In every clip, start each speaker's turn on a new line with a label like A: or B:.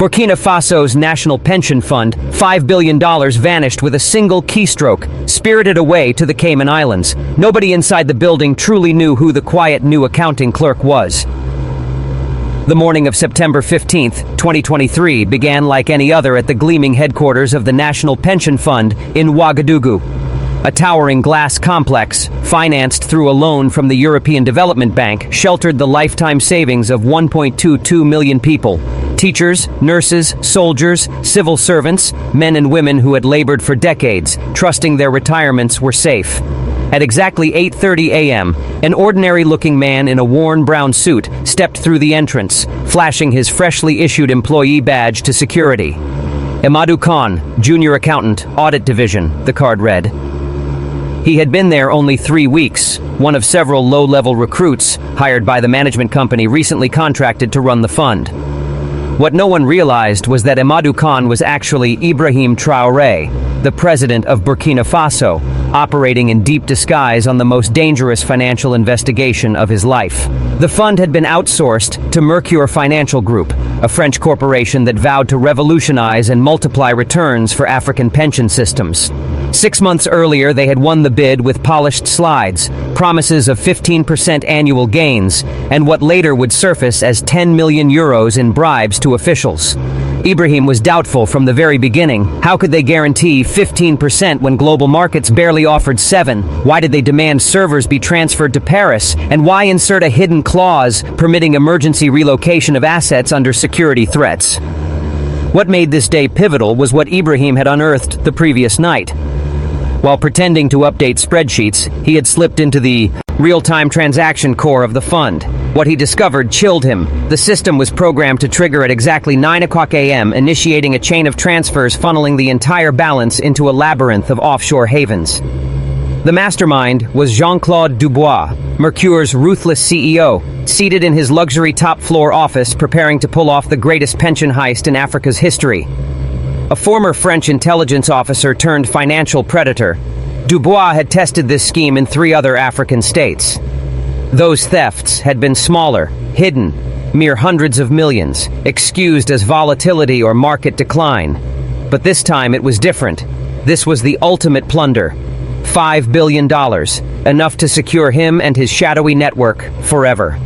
A: Burkina Faso's national pension fund, $5 billion vanished with a single keystroke, spirited away to the Cayman Islands. Nobody inside the building truly knew who the quiet new accounting clerk was. The morning of September 15, 2023 began like any other at the gleaming headquarters of the National Pension Fund in Ouagadougou. A towering glass complex, financed through a loan from the European Development Bank, sheltered the lifetime savings of 1.22 million people. Teachers, nurses, soldiers, civil servants, men and women who had labored for decades, trusting their retirements were safe. At exactly 8:30 a.m., an ordinary-looking man in a worn brown suit stepped through the entrance, flashing his freshly issued employee badge to security. Amadou Khan, Junior Accountant, Audit Division, the card read. He had been there only 3 weeks, one of several low-level recruits hired by the management company recently contracted to run the fund. What no one realized was that Amadou Khan was actually Ibrahim Traoré, the president of Burkina Faso, operating in deep disguise on the most dangerous financial investigation of his life. The fund had been outsourced to Mercure Financial Group, a French corporation that vowed to revolutionize and multiply returns for African pension systems. 6 months earlier, they had won the bid with polished slides, promises of 15% annual gains, and what later would surface as 10 million euros in bribes to officials. Ibrahim was doubtful from the very beginning. How could they guarantee 15% when global markets barely offered 7%? Why did they demand servers be transferred to Paris? And why insert a hidden clause permitting emergency relocation of assets under security threats? What made this day pivotal was what Ibrahim had unearthed the previous night. While pretending to update spreadsheets, he had slipped into the real-time transaction core of the fund. What he discovered chilled him. The system was programmed to trigger at exactly 9 o'clock a.m., initiating a chain of transfers funneling the entire balance into a labyrinth of offshore havens. The mastermind was Jean-Claude Dubois, Mercure's ruthless CEO, seated in his luxury top-floor office preparing to pull off the greatest pension heist in Africa's history. A former French intelligence officer turned financial predator, Dubois had tested this scheme in 3 other African states. Those thefts had been smaller, hidden, mere hundreds of millions, excused as volatility or market decline. But this time it was different. This was the ultimate plunder. $5 billion, enough to secure him and his shadowy network forever.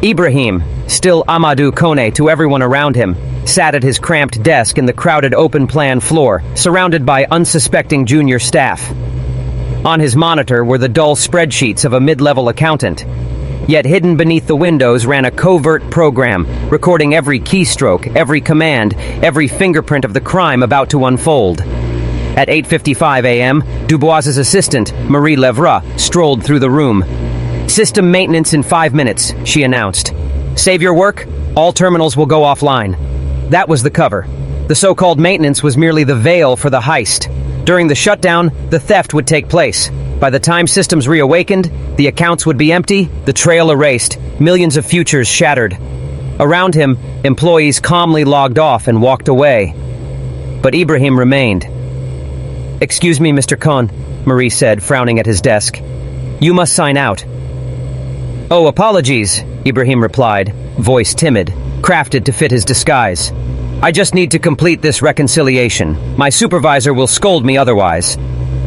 A: Ibrahim, still Amadou Kone to everyone around him, sat at his cramped desk in the crowded open-plan floor, surrounded by unsuspecting junior staff. On his monitor were the dull spreadsheets of a mid-level accountant. Yet hidden beneath the windows ran a covert program, recording every keystroke, every command, every fingerprint of the crime about to unfold. At 8:55 a.m., Dubois's assistant, Marie Levra, strolled through the room. "System maintenance in 5 minutes," she announced. "Save your work, all terminals will go offline." That was the cover. The so-called maintenance was merely the veil for the heist. During the shutdown, the theft would take place. By the time systems reawakened, the accounts would be empty, the trail erased, millions of futures shattered. Around him, employees calmly logged off and walked away. But Ibrahim remained. "Excuse me, Mr. Khan," Marie said, frowning at his desk. "You must sign out." "Oh, apologies," Ibrahim replied, voice timid, crafted to fit his disguise. "I just need to complete this reconciliation. My supervisor will scold me otherwise."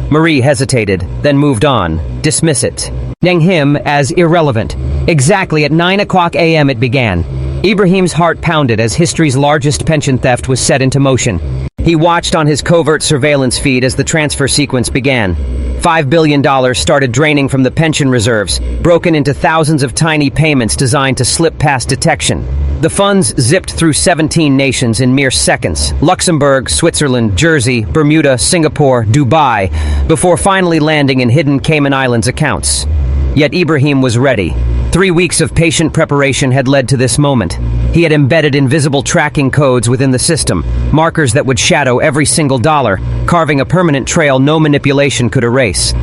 A: Marie hesitated, then moved on. Dismiss it. Nang him as irrelevant. Exactly at 9 o'clock a.m. it began. Ibrahim's heart pounded as history's largest pension theft was set into motion. He watched on his covert surveillance feed as the transfer sequence began. $5 billion started draining from the pension reserves, broken into thousands of tiny payments designed to slip past detection. The funds zipped through 17 nations in mere seconds: Luxembourg, Switzerland, Jersey, Bermuda, Singapore, Dubai, before finally landing in hidden Cayman Islands accounts. Yet Ibrahim was ready. 3 weeks of patient preparation had led to this moment. He had embedded invisible tracking codes within the system, markers that would shadow every single dollar, carving a permanent trail no manipulation could erase.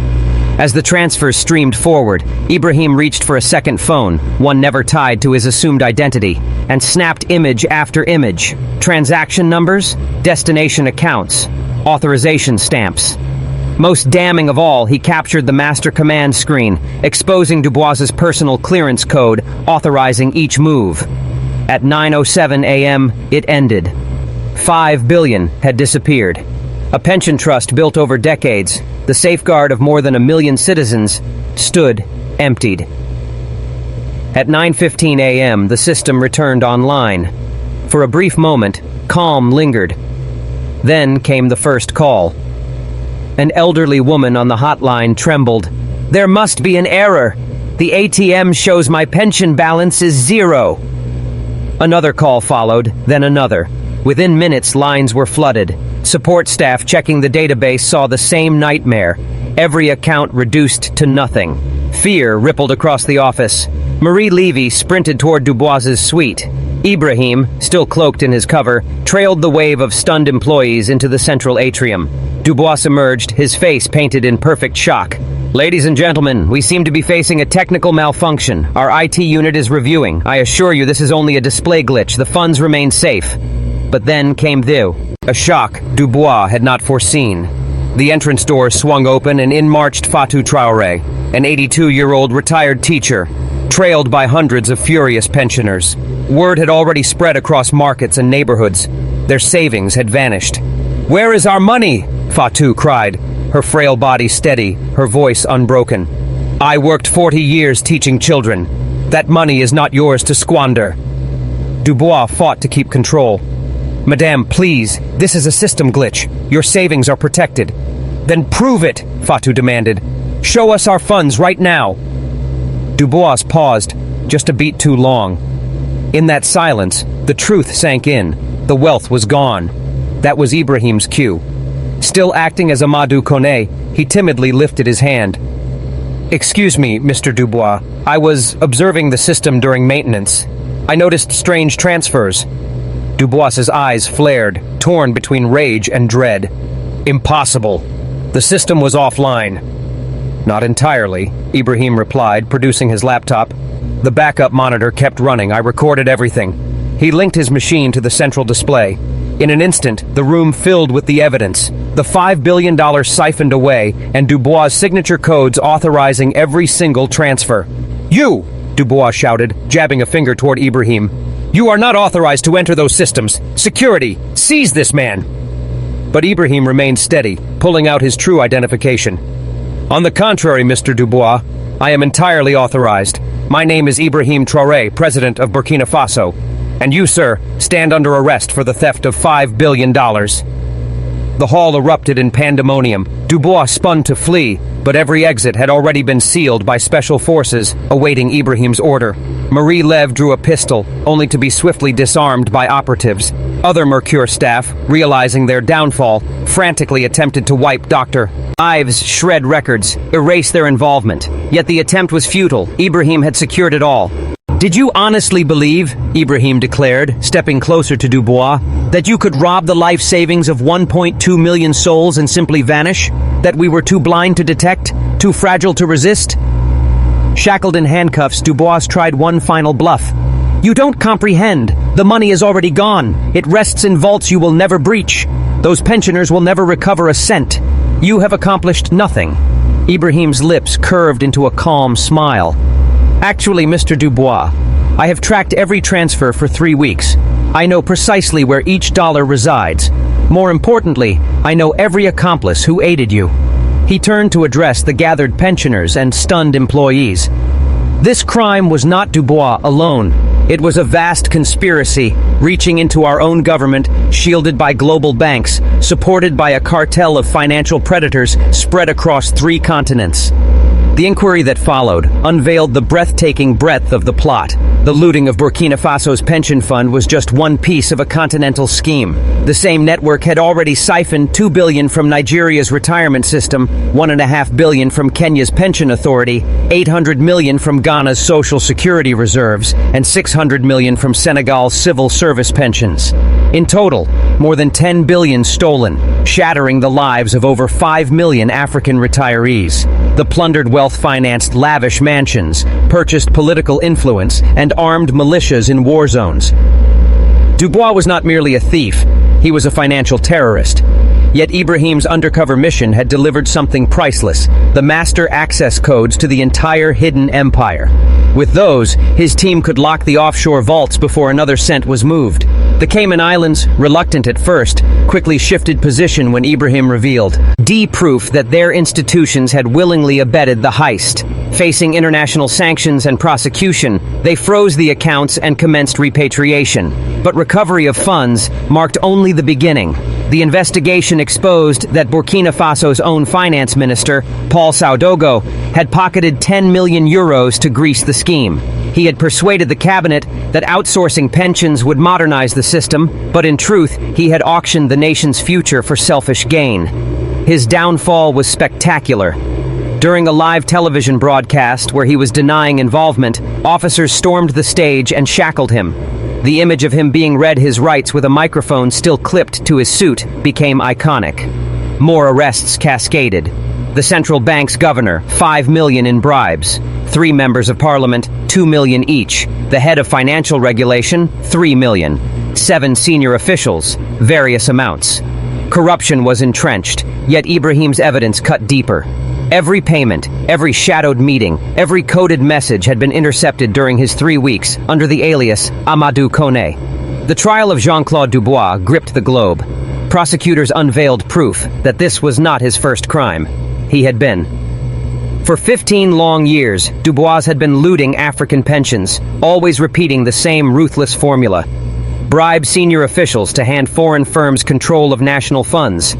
A: As the transfers streamed forward, Ibrahim reached for a second phone, one never tied to his assumed identity, and snapped image after image. Transaction numbers, destination accounts, authorization stamps. Most damning of all, he captured the master command screen, exposing Dubois's personal clearance code, authorizing each move. At 9:07 a.m., it ended. 5 billion had disappeared. A pension trust built over decades, the safeguard of more than 1 million citizens, stood emptied. At 9:15 a.m., the system returned online. For a brief moment, calm lingered. Then came the first call. An elderly woman on the hotline trembled. "There must be an error. The ATM shows my pension balance is 0. Another call followed, then another. Within minutes, lines were flooded. Support staff checking the database saw the same nightmare. Every account reduced to nothing. Fear rippled across the office. Marie Levy sprinted toward Dubois's suite. Ibrahim, still cloaked in his cover, trailed the wave of stunned employees into the central atrium. Dubois emerged, his face painted in perfect shock. "Ladies and gentlemen, we seem to be facing a technical malfunction. Our IT unit is reviewing. I assure you this is only a display glitch. The funds remain safe." But then came a shock Dubois had not foreseen. The entrance doors swung open and in marched Fatou Traore, an 82-year-old retired teacher, trailed by hundreds of furious pensioners. Word had already spread across markets and neighborhoods. Their savings had vanished. "Where is our money?" Fatou cried, her frail body steady, her voice unbroken. "I worked 40 years teaching children. That money is not yours to squander." Dubois fought to keep control. "Madame, please, this is a system glitch. Your savings are protected." "Then prove it," Fatou demanded. "Show us our funds right now." Dubois paused, just a beat too long. In that silence, the truth sank in. The wealth was gone. That was Ibrahim's cue. Still acting as Amadou Kone, he timidly lifted his hand. "Excuse me, Mr. Dubois. I was observing the system during maintenance. I noticed strange transfers." Dubois's eyes flared, torn between rage and dread. "Impossible. The system was offline." "Not entirely," Ibrahim replied, producing his laptop. "The backup monitor kept running. I recorded everything." He linked his machine to the central display. In an instant, the room filled with the evidence. The $5 billion siphoned away, and Dubois' signature codes authorizing every single transfer. "You!" Dubois shouted, jabbing a finger toward Ibrahim. "You are not authorized to enter those systems. Security, seize this man!" But Ibrahim remained steady, pulling out his true identification. "On the contrary, Mr. Dubois, I am entirely authorized. My name is Ibrahim Traoré, President of Burkina Faso. And you, sir, stand under arrest for the theft of $5 billion. The hall erupted in pandemonium. Dubois spun to flee, but every exit had already been sealed by special forces awaiting Ibrahim's order. Marie Lev drew a pistol, only to be swiftly disarmed by operatives. Other Mercure staff, realizing their downfall, frantically attempted to wipe Dr. Ives' shred records, erase their involvement. Yet the attempt was futile. Ibrahim had secured it all. "Did you honestly believe," Ibrahim declared, stepping closer to Dubois, "that you could rob the life savings of 1.2 million souls and simply vanish? That we were too blind to detect? Too fragile to resist?" Shackled in handcuffs, Dubois tried one final bluff. "You don't comprehend. The money is already gone. It rests in vaults you will never breach. Those pensioners will never recover a cent. You have accomplished nothing." Ibrahim's lips curved into a calm smile. "Actually, Mr. Dubois, I have tracked every transfer for 3 weeks. I know precisely where each dollar resides. More importantly, I know every accomplice who aided you." He turned to address the gathered pensioners and stunned employees. This crime was not Dubois alone. It was a vast conspiracy, reaching into our own government, shielded by global banks, supported by a cartel of financial predators spread across 3 continents. The inquiry that followed unveiled the breathtaking breadth of the plot. The looting of Burkina Faso's pension fund was just one piece of a continental scheme. The same network had already siphoned $2 billion from Nigeria's retirement system, $1.5 billion from Kenya's pension authority, $800 million from Ghana's social security reserves, and $600 million from Senegal's civil service pensions. In total, more than $10 billion stolen, shattering the lives of over 5 million African retirees. The plundered wealth financed lavish mansions, purchased political influence, and armed militias in war zones. Dubois was not merely a thief, he was a financial terrorist. Yet Ibrahim's undercover mission had delivered something priceless: the master access codes to the entire hidden empire. With those, his team could lock the offshore vaults before another cent was moved. The Cayman Islands, reluctant at first, quickly shifted position when Ibrahim revealed proof that their institutions had willingly abetted the heist. Facing international sanctions and prosecution, they froze the accounts and commenced repatriation. But recovery of funds marked only the beginning. The investigation exposed that Burkina Faso's own finance minister, Paul Saudogo, had pocketed 10 million euros to grease the scheme. He had persuaded the cabinet that outsourcing pensions would modernize the system, but in truth, he had auctioned the nation's future for selfish gain. His downfall was spectacular. During a live television broadcast where he was denying involvement, officers stormed the stage and shackled him. The image of him being read his rights with a microphone still clipped to his suit became iconic. More arrests cascaded. The central bank's governor, 5 million in bribes. 3 members of parliament, 2 million each. The head of financial regulation, 3 million. 7 senior officials, various amounts. Corruption was entrenched, yet Ibrahim's evidence cut deeper. Every payment, every shadowed meeting, every coded message had been intercepted during his 3 weeks under the alias Amadou Kone. The trial of Jean-Claude Dubois gripped the globe. Prosecutors unveiled proof that this was not his first crime. He had been. For 15 long years, Dubois had been looting African pensions, always repeating the same ruthless formula. Bribe senior officials to hand foreign firms control of national funds.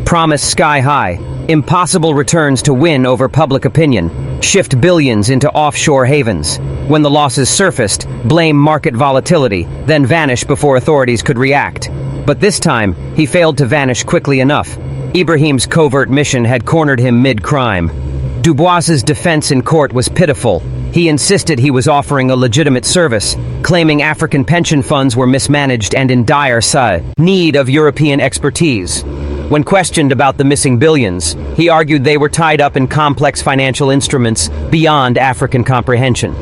A: Promise sky high, impossible returns to win over public opinion. Shift billions into offshore havens. When the losses surfaced, blame market volatility, then vanish before authorities could react. But this time, he failed to vanish quickly enough. Ibrahim's covert mission had cornered him mid-crime. Dubois's defense in court was pitiful. He insisted he was offering a legitimate service, claiming African pension funds were mismanaged and in dire need of European expertise. When questioned about the missing billions, he argued they were tied up in complex financial instruments beyond African comprehension.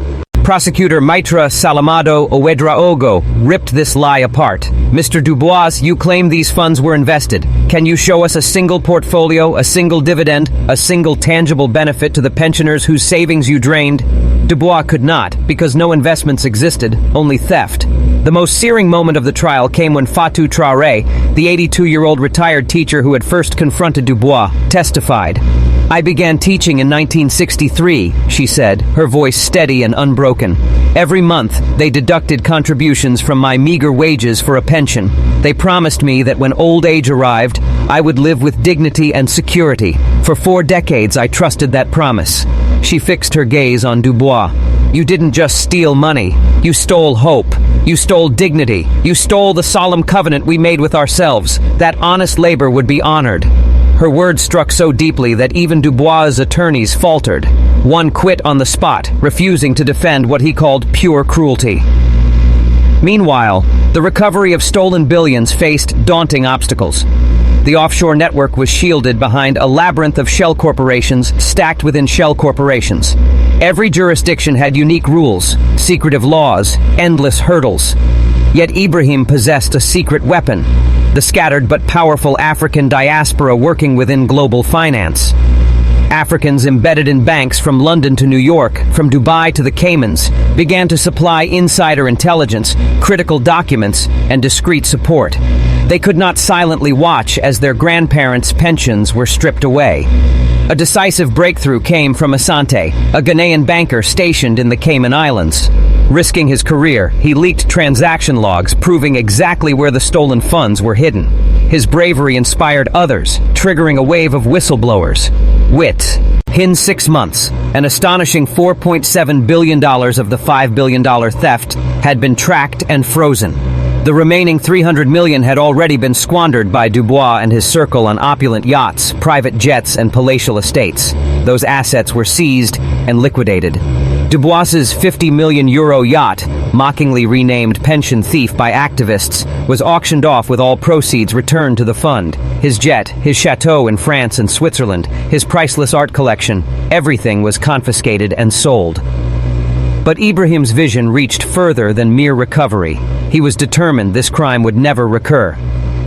A: Prosecutor Maitra Salamado Ouedraogo ripped this lie apart. Mr. Dubois, you claim these funds were invested. Can you show us a single portfolio, a single dividend, a single tangible benefit to the pensioners whose savings you drained? Dubois could not, because no investments existed, only theft. The most searing moment of the trial came when Fatou Traore, the 82-year-old retired teacher who had first confronted Dubois, testified. I began teaching in 1963, she said, her voice steady and unbroken. Every month, they deducted contributions from my meager wages for a pension. They promised me that when old age arrived, I would live with dignity and security. For 4 decades, I trusted that promise. She fixed her gaze on Dubois. You didn't just steal money. You stole hope. You stole dignity. You stole the solemn covenant we made with ourselves, that honest labor would be honored. Her words struck so deeply that even Dubois' attorneys faltered. One quit on the spot, refusing to defend what he called pure cruelty. Meanwhile, the recovery of stolen billions faced daunting obstacles. The offshore network was shielded behind a labyrinth of shell corporations stacked within shell corporations. Every jurisdiction had unique rules, secretive laws, endless hurdles. Yet Ibrahim possessed a secret weapon, the scattered but powerful African diaspora working within global finance. Africans embedded in banks from London to New York, from Dubai to the Caymans, began to supply insider intelligence, critical documents, and discreet support. They could not silently watch as their grandparents' pensions were stripped away. A decisive breakthrough came from Asante, a Ghanaian banker stationed in the Cayman Islands. Risking his career, he leaked transaction logs proving exactly where the stolen funds were hidden. His bravery inspired others, triggering a wave of whistleblowers. In 6 months, an astonishing $4.7 billion of the $5 billion theft had been tracked and frozen. The remaining $300 million had already been squandered by Dubois and his circle on opulent yachts, private jets, and palatial estates. Those assets were seized and liquidated. Dubois's €50 million yacht, mockingly renamed Pension Thief by activists, was auctioned off with all proceeds returned to the fund. His jet, his chateau in France and Switzerland, his priceless art collection, everything was confiscated and sold. But Ibrahim's vision reached further than mere recovery. He was determined this crime would never recur.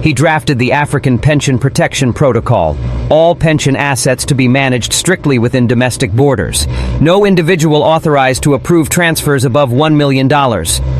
A: He drafted the African Pension Protection Protocol, all pension assets to be managed strictly within domestic borders. No individual authorized to approve transfers above $1 million.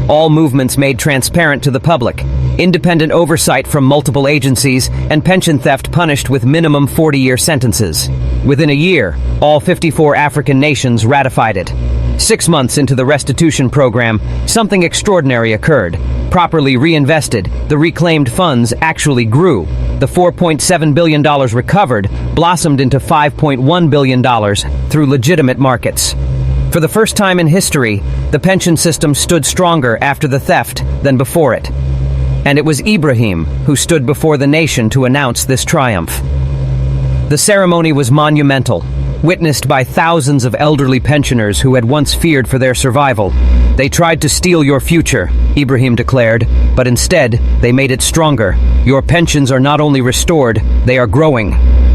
A: All movements made transparent to the public. Independent oversight from multiple agencies, and pension theft punished with minimum 40-year sentences. Within a year, all 54 African nations ratified it. 6 months into the restitution program, something extraordinary occurred. Properly reinvested, the reclaimed funds actually grew. The $4.7 billion recovered blossomed into $5.1 billion through legitimate markets. For the first time in history, the pension system stood stronger after the theft than before it. And it was Ibrahim who stood before the nation to announce this triumph. The ceremony was monumental, witnessed by thousands of elderly pensioners who had once feared for their survival. They tried to steal your future, Ibrahim declared, but instead, they made it stronger. Your pensions are not only restored, they are growing.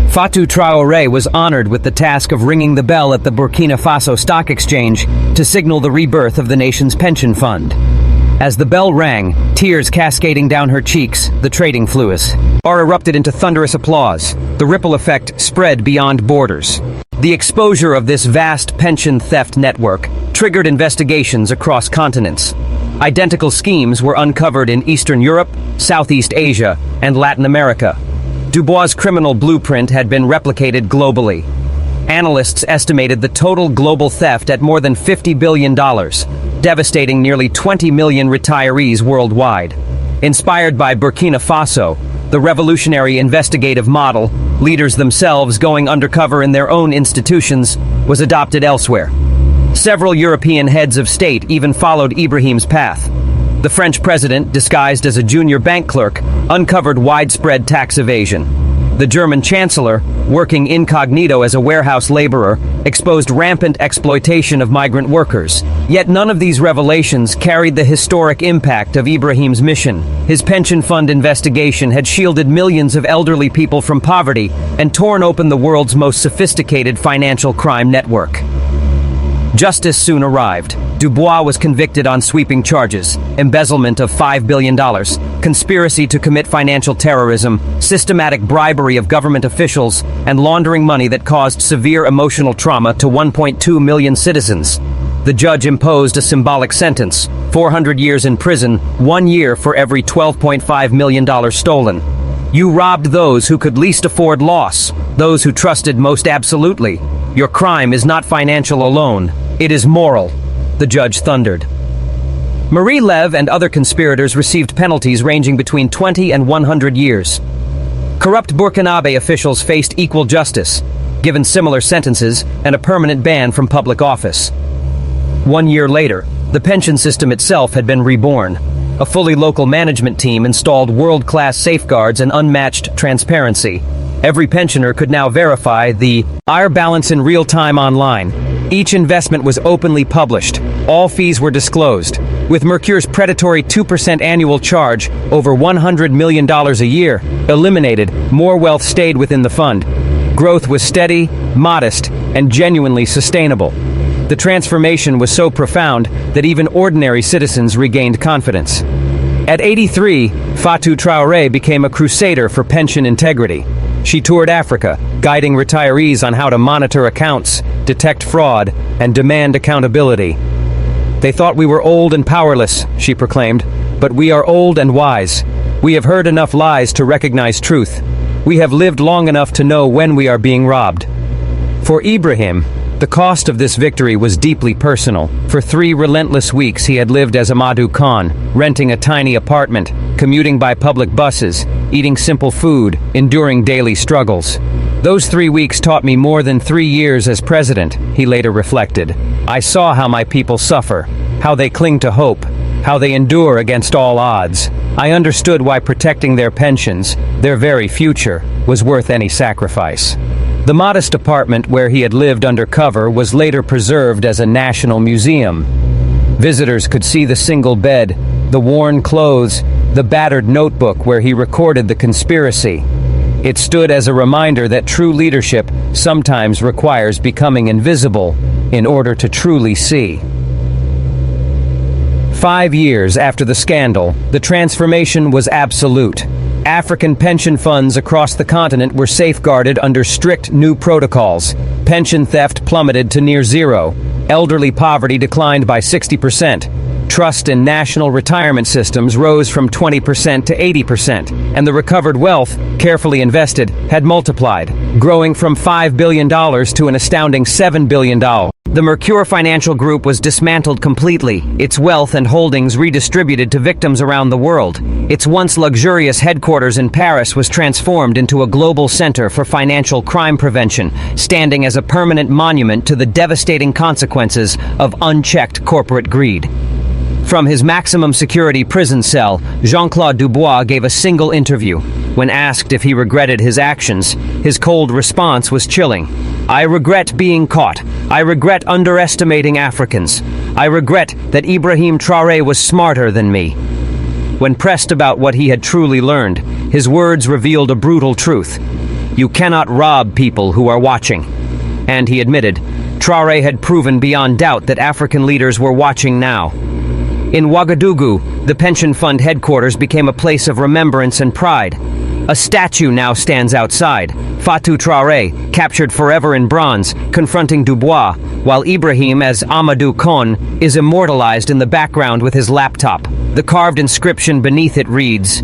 A: Fatou Traore was honored with the task of ringing the bell at the Burkina Faso Stock Exchange to signal the rebirth of the nation's pension fund. As the bell rang, tears cascading down her cheeks, the trading floors erupted into thunderous applause. The ripple effect spread beyond borders. The exposure of this vast pension theft network triggered investigations across continents. Identical schemes were uncovered in Eastern Europe, Southeast Asia, and Latin America. Dubois' criminal blueprint had been replicated globally. Analysts estimated the total global theft at more than $50 billion, devastating nearly 20 million retirees worldwide. Inspired by Burkina Faso, the revolutionary investigative model, leaders themselves going undercover in their own institutions, was adopted elsewhere. Several European heads of state even followed Ibrahim's path. The French president, disguised as a junior bank clerk, uncovered widespread tax evasion. The German chancellor, working incognito as a warehouse laborer, exposed rampant exploitation of migrant workers. Yet none of these revelations carried the historic impact of Ibrahim's mission. His pension fund investigation had shielded millions of elderly people from poverty and torn open the world's most sophisticated financial crime network. Justice soon arrived. Dubois was convicted on sweeping charges: embezzlement of $5 billion, conspiracy to commit financial terrorism, systematic bribery of government officials, and laundering money that caused severe emotional trauma to 1.2 million citizens. The judge imposed a symbolic sentence: 400 years in prison, 1 year for every $12.5 million stolen. You robbed those who could least afford loss, those who trusted most absolutely. Your crime is not financial alone. It is moral, the judge thundered. Marie Lev and other conspirators received penalties ranging between 20 and 100 years. Corrupt Burkinabe officials faced equal justice, given similar sentences and a permanent ban from public office. 1 year later, the pension system itself had been reborn. A fully local management team installed world-class safeguards and unmatched transparency. Every pensioner could now verify the IR balance in real time online. Each investment was openly published. All fees were disclosed. With Mercure's predatory 2% annual charge, over $100 million a year, eliminated, more wealth stayed within the fund. Growth was steady, modest, and genuinely sustainable. The transformation was so profound that even ordinary citizens regained confidence. At 83, Fatou Traoré became a crusader for pension integrity. She toured Africa, guiding retirees on how to monitor accounts, detect fraud, and demand accountability. They thought we were old and powerless, she proclaimed, but we are old and wise. We have heard enough lies to recognize truth. We have lived long enough to know when we are being robbed. For Ibrahim, the cost of this victory was deeply personal. For 3 relentless weeks he had lived as Amadou Khan, renting a tiny apartment, commuting by public buses, eating simple food, enduring daily struggles. Those 3 weeks taught me more than 3 years as president, he later reflected. I saw how my people suffer, how they cling to hope, how they endure against all odds. I understood why protecting their pensions, their very future, was worth any sacrifice. The modest apartment where he had lived undercover was later preserved as a national museum. Visitors could see the single bed, the worn clothes, the battered notebook where he recorded the conspiracy. It stood as a reminder that true leadership sometimes requires becoming invisible in order to truly see. 5 years after the scandal, the transformation was absolute. African pension funds across the continent were safeguarded under strict new protocols. Pension theft plummeted to near zero. Elderly poverty declined by 60%. Trust in national retirement systems rose from 20% to 80%, and the recovered wealth, carefully invested, had multiplied, growing from $5 billion to an astounding $7 billion. The Mercure Financial Group was dismantled completely, its wealth and holdings redistributed to victims around the world. Its once luxurious headquarters in Paris was transformed into a global center for financial crime prevention, standing as a permanent monument to the devastating consequences of unchecked corporate greed. From his maximum security prison cell, Jean-Claude Dubois gave a single interview. When asked if he regretted his actions, his cold response was chilling. "I regret being caught. I regret underestimating Africans. I regret that Ibrahim Traoré was smarter than me." When pressed about what he had truly learned, his words revealed a brutal truth. You cannot rob people who are watching. And he admitted, Traoré had proven beyond doubt that African leaders were watching now. In Ouagadougou, the pension fund headquarters became a place of remembrance and pride. A statue now stands outside, Fatou Traoré, captured forever in bronze, confronting Dubois, while Ibrahim as Amadou Khan is immortalized in the background with his laptop. The carved inscription beneath it reads,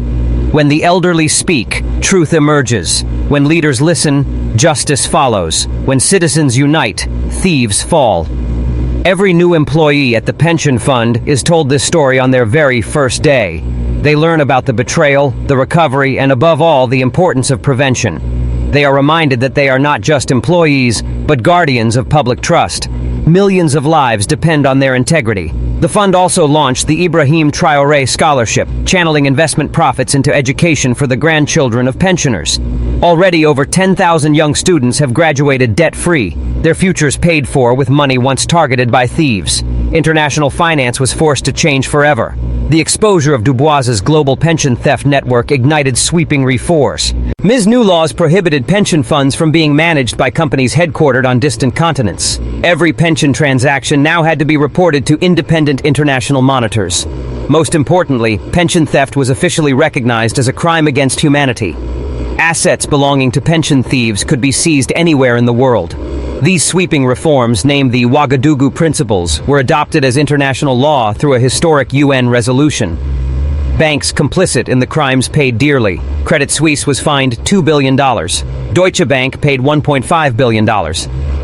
A: "When the elderly speak, truth emerges. When leaders listen, justice follows. When citizens unite, thieves fall." Every new employee at the pension fund is told this story on their very first day. They learn about the betrayal, the recovery, and above all, the importance of prevention. They are reminded that they are not just employees, but guardians of public trust. Millions of lives depend on their integrity. The fund also launched the Ibrahim Traoré Scholarship, channeling investment profits into education for the grandchildren of pensioners. Already over 10,000 young students have graduated debt-free, their futures paid for with money once targeted by thieves. International finance was forced to change forever. The exposure of Dubois's global pension theft network ignited sweeping reforms. New laws prohibited pension funds from being managed by companies headquartered on distant continents. Every pension transaction now had to be reported to independent international monitors. Most importantly, pension theft was officially recognized as a crime against humanity. Assets belonging to pension thieves could be seized anywhere in the world. These sweeping reforms, named the Ouagadougou Principles, were adopted as international law through a historic UN resolution. Banks complicit in the crimes paid dearly. Credit Suisse was fined $2 billion. Deutsche Bank paid $1.5 billion.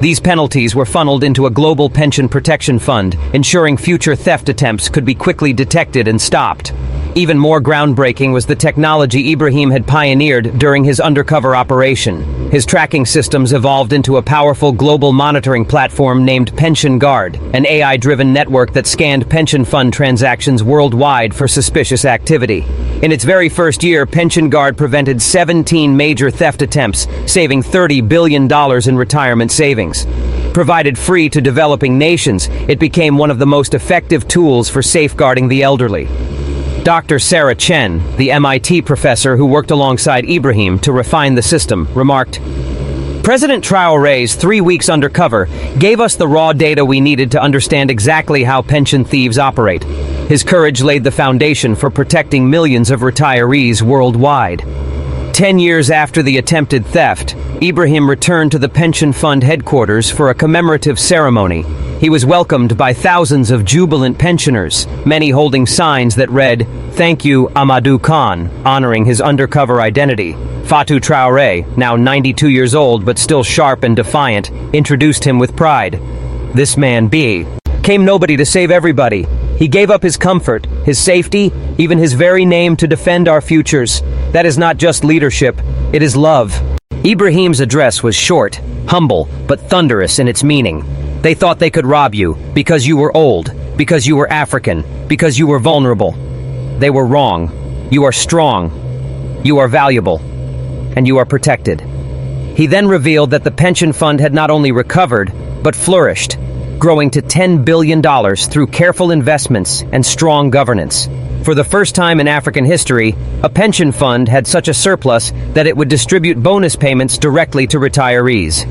A: These penalties were funneled into a global pension protection fund, ensuring future theft attempts could be quickly detected and stopped. Even more groundbreaking was the technology Ibrahim had pioneered during his undercover operation. His tracking systems evolved into a powerful global monitoring platform named Pension Guard, an AI-driven network that scanned pension fund transactions worldwide for suspicious activity. In its very first year, Pension Guard prevented 17 major theft attempts, saving $30 billion in retirement savings. Provided free to developing nations, it became one of the most effective tools for safeguarding the elderly. Dr. Sarah Chen, the MIT professor who worked alongside Ibrahim to refine the system, remarked, "President Traoré's 3 weeks undercover gave us the raw data we needed to understand exactly how pension thieves operate. His courage laid the foundation for protecting millions of retirees worldwide." 10 years after the attempted theft, Ibrahim returned to the pension fund headquarters for a commemorative ceremony. He was welcomed by thousands of jubilant pensioners, many holding signs that read, "Thank you, Amadou Khan," honoring his undercover identity. Fatou Traoré, now 92 years old but still sharp and defiant, introduced him with pride. "This man came nobody to save everybody. He gave up his comfort, his safety, even his very name to defend our futures. That is not just leadership, it is love." Ibrahim's address was short, humble, but thunderous in its meaning. They thought they could rob you because you were old, because you were African, because you were vulnerable. They were wrong. You are strong. You are valuable. And you are protected. He then revealed that the pension fund had not only recovered, but flourished, growing to $10 billion through careful investments and strong governance. For the first time in African history, a pension fund had such a surplus that it would distribute bonus payments directly to retirees.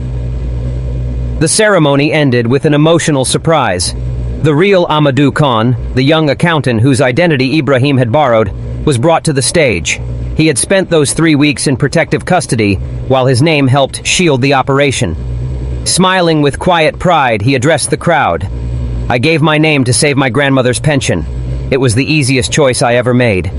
A: The ceremony ended with an emotional surprise. The real Amadou Khan, the young accountant whose identity Ibrahim had borrowed, was brought to the stage. He had spent those 3 weeks in protective custody, while his name helped shield the operation. Smiling with quiet pride, he addressed the crowd. "I gave my name to save my grandmother's pension. It was the easiest choice I ever made."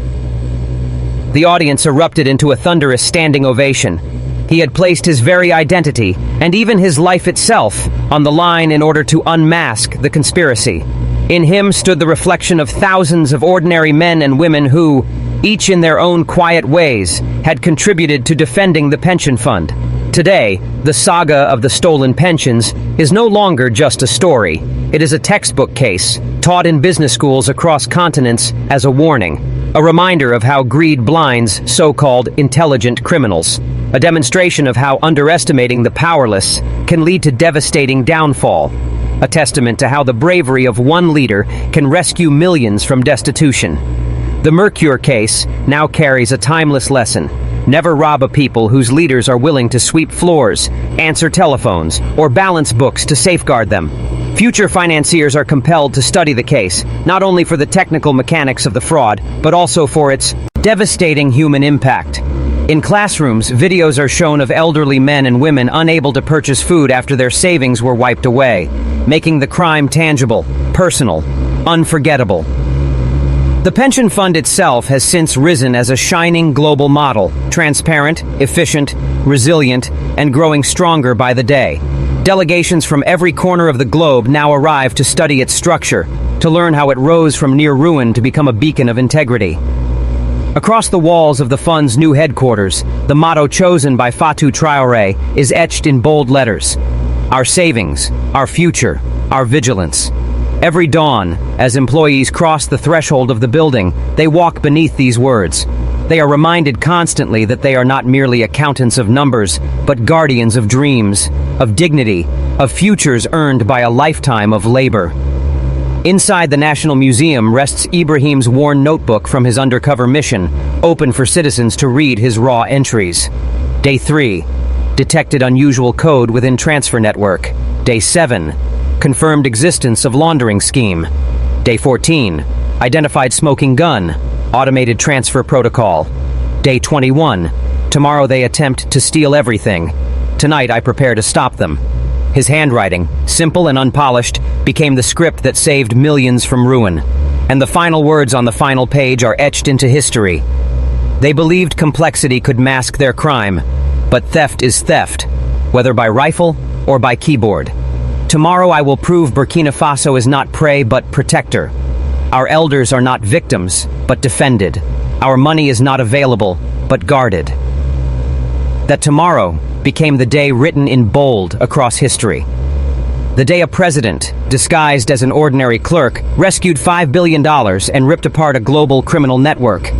A: The audience erupted into a thunderous standing ovation. He had placed his very identity, and even his life itself, on the line in order to unmask the conspiracy. In him stood the reflection of thousands of ordinary men and women who, each in their own quiet ways, had contributed to defending the pension fund. Today, the saga of the stolen pensions is no longer just a story. It is a textbook case, taught in business schools across continents as a warning, a reminder of how greed blinds so-called intelligent criminals, a demonstration of how underestimating the powerless can lead to devastating downfall, a testament to how the bravery of one leader can rescue millions from destitution. The Mercure case now carries a timeless lesson. Never rob a people whose leaders are willing to sweep floors, answer telephones, or balance books to safeguard them. Future financiers are compelled to study the case, not only for the technical mechanics of the fraud, but also for its devastating human impact. In classrooms, videos are shown of elderly men and women unable to purchase food after their savings were wiped away, making the crime tangible, personal, unforgettable. The pension fund itself has since risen as a shining global model, transparent, efficient, resilient, and growing stronger by the day. Delegations from every corner of the globe now arrive to study its structure, to learn how it rose from near ruin to become a beacon of integrity. Across the walls of the fund's new headquarters, the motto chosen by Fatou Traoré is etched in bold letters: "Our savings, our future, our vigilance." Every dawn, as employees cross the threshold of the building, they walk beneath these words. They are reminded constantly that they are not merely accountants of numbers, but guardians of dreams, of dignity, of futures earned by a lifetime of labor. Inside the National Museum rests Ibrahim's worn notebook from his undercover mission, open for citizens to read his raw entries. Day 3. Detected unusual code within transfer network. Day 7. Confirmed existence of laundering scheme. Day 14. Identified smoking gun. Automated transfer protocol. Day 21. Tomorrow they attempt to steal everything. Tonight I prepare to stop them. His handwriting, simple and unpolished, became the script that saved millions from ruin. And the final words on the final page are etched into history. They believed complexity could mask their crime, but theft is theft, whether by rifle or by keyboard. Tomorrow I will prove Burkina Faso is not prey but protector. Our elders are not victims, but defended. Our money is not available, but guarded. That tomorrow became the day written in bold across history. The day a president, disguised as an ordinary clerk, rescued $5 billion and ripped apart a global criminal network.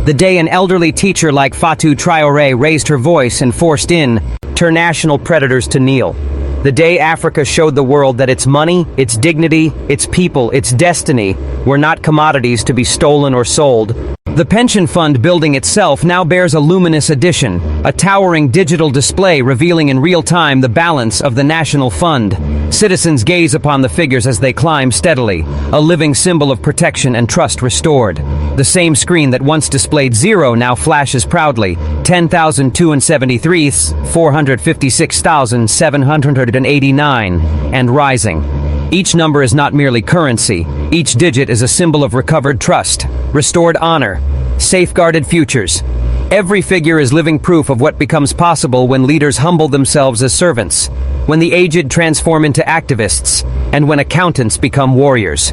A: The day an elderly teacher like Fatou Traoré raised her voice and forced international predators to kneel. The day Africa showed the world that its money, its dignity, its people, its destiny were not commodities to be stolen or sold. The pension fund building itself now bears a luminous addition, a towering digital display revealing in real time the balance of the national fund. Citizens gaze upon the figures as they climb steadily, a living symbol of protection and trust restored. The same screen that once displayed 0 now flashes proudly, 10,273, 456,789, and rising. Each number is not merely currency. Each digit is a symbol of recovered trust, restored honor, safeguarded futures. Every figure is living proof of what becomes possible when leaders humble themselves as servants, when the aged transform into activists, and when accountants become warriors.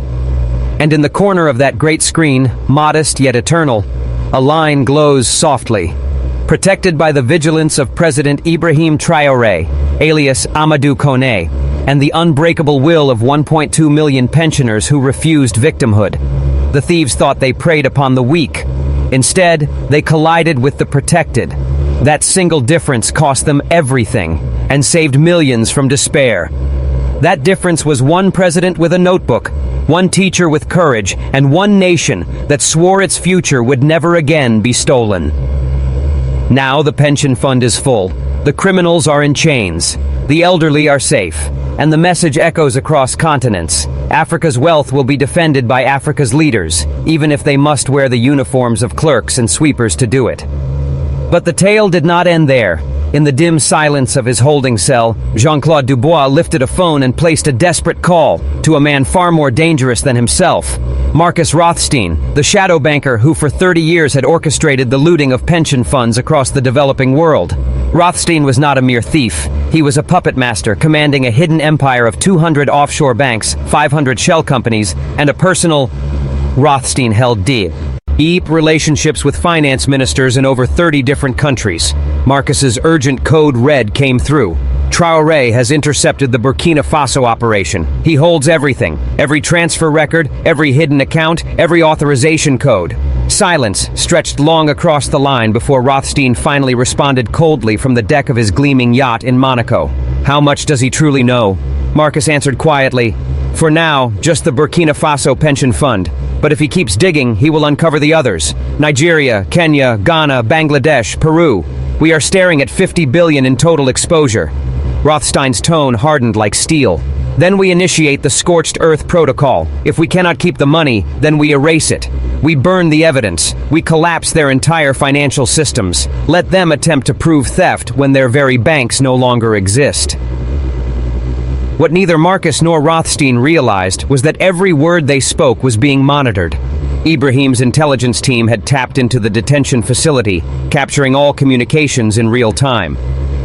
A: And in the corner of that great screen, modest yet eternal, a line glows softly. Protected by the vigilance of President Ibrahim Traoré, alias Amadou Kone, and the unbreakable will of 1.2 million pensioners who refused victimhood. The thieves thought they preyed upon the weak. Instead, they collided with the protected. That single difference cost them everything and saved millions from despair. That difference was one president with a notebook, one teacher with courage, and one nation that swore its future would never again be stolen. Now the pension fund is full. The criminals are in chains. The elderly are safe. And the message echoes across continents. Africa's wealth will be defended by Africa's leaders, even if they must wear the uniforms of clerks and sweepers to do it. But the tale did not end there. In the dim silence of his holding cell, Jean-Claude Dubois lifted a phone and placed a desperate call to a man far more dangerous than himself. Marcus Rothstein, the shadow banker who for 30 years had orchestrated the looting of pension funds across the developing world. Rothstein was not a mere thief. He was a puppet master commanding a hidden empire of 200 offshore banks, 500 shell companies, and a personal Rothstein held deep relationships with finance ministers in over 30 different countries. Marcus's urgent code red came through. Traore has intercepted the Burkina Faso operation. He holds everything. Every transfer record, every hidden account, every authorization code. Silence stretched long across the line before Rothstein finally responded coldly from the deck of his gleaming yacht in Monaco. How much does he truly know? Marcus answered quietly, "For now, just the Burkina Faso pension fund. But if he keeps digging, he will uncover the others. Nigeria, Kenya, Ghana, Bangladesh, Peru. We are staring at 50 billion in total exposure." Rothstein's tone hardened like steel. "Then we initiate the scorched earth protocol. If we cannot keep the money, then we erase it. We burn the evidence. We collapse their entire financial systems. Let them attempt to prove theft when their very banks no longer exist." What neither Marcus nor Rothstein realized was that every word they spoke was being monitored. Ibrahim's intelligence team had tapped into the detention facility, capturing all communications in real time.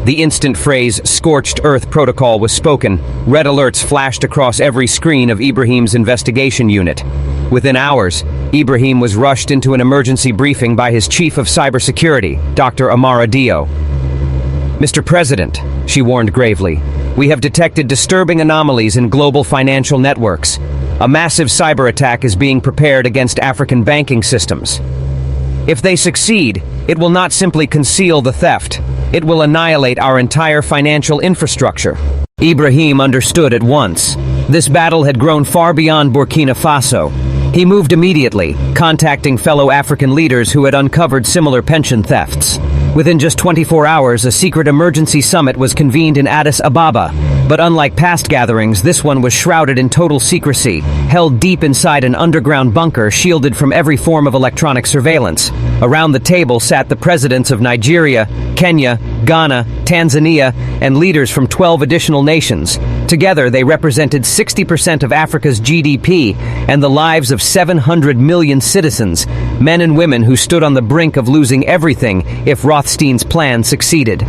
A: The instant phrase "scorched earth protocol" was spoken, red alerts flashed across every screen of Ibrahim's investigation unit. Within hours, Ibrahim was rushed into an emergency briefing by his chief of cybersecurity, Dr. Amara Dio. "Mr. President," she warned gravely, "we have detected disturbing anomalies in global financial networks. A massive cyber attack is being prepared against African banking systems. If they succeed, it will not simply conceal the theft. It will annihilate our entire financial infrastructure." Ibrahim understood at once. This battle had grown far beyond Burkina Faso. He moved immediately, contacting fellow African leaders who had uncovered similar pension thefts. Within just 24 hours, a secret emergency summit was convened in Addis Ababa. But unlike past gatherings, this one was shrouded in total secrecy, held deep inside an underground bunker shielded from every form of electronic surveillance. Around the table sat the presidents of Nigeria, Kenya, Ghana, Tanzania, and leaders from 12 additional nations. Together, they represented 60% of Africa's GDP and the lives of 700 million citizens, men and women who stood on the brink of losing everything if Rothstein's plan succeeded.